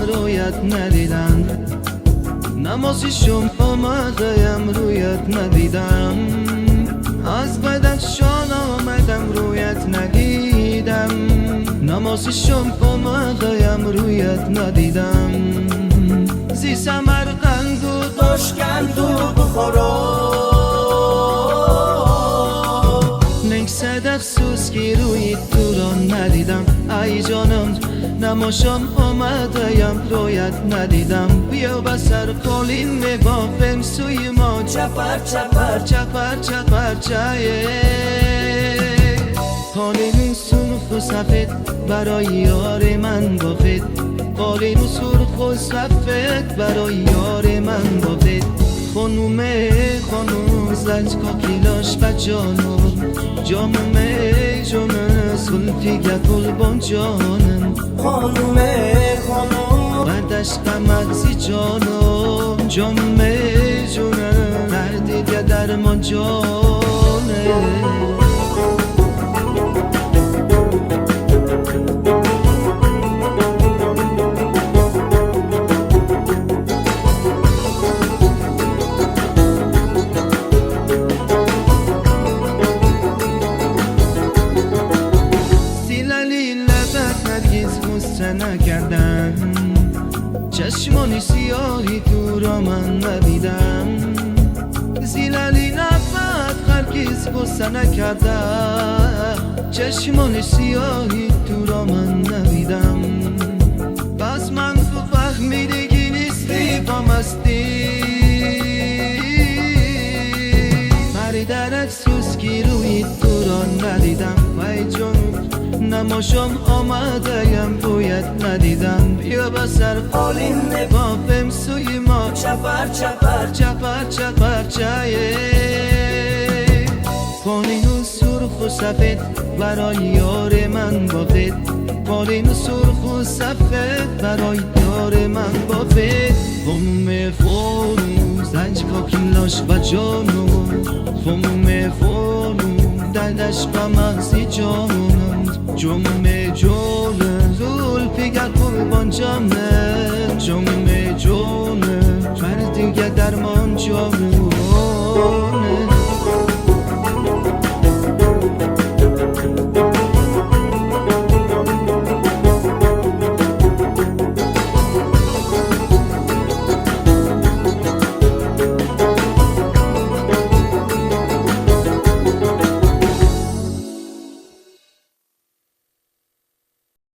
برایت ندیدم، نمازی شم آمدم رویت ندیدم، از بدت شان آمدم رویت ندیدم، نمازی شم آمدم رویت ندیدم. زی سمرقند و تاشکند و بخارا نکسد افسوس که روی تو را ندیدم. ای جانم نماشم آمدم رویت ندیدم، بیا بسر قالین بافم سوی ما چپر چپر چپر چپر چایه. قالین سرخ و سفید برای یار من بافید، قالین سرخ و سفید برای یار من بافید. خانوم زنج کاکیلاش و جانم، جامم جانم سلطی گل بان جانم. خانوم بعدش قمزی جانم، جامم جانم هر دیگه درمان جانم. نکردم چشمانی سیاهی تو را من ندیدم، زیللی نفت هرگز غصه نکردم، چشمانی سیاهی تو را من ندیدم. پس من تو فهمیدگی نیستی پامستی، مری در افسوس که روی تو را ندیدم. وای جان نماشم آمدم رویت ندیدم، بیا بسر قالین بافم سوی ما چپر چپر چپر چپر چایه. قالین سرخ و سفید برای یار من بافید، قالین سرخ و سفید برای یار من بافید. خانوم فانو زنج کاکیلاش و جانم، خانوم فانو دردش و مغزی جانم، جمعه جانم زلفی گر قربان جانم، جمعه جانم فردی درمان جانم.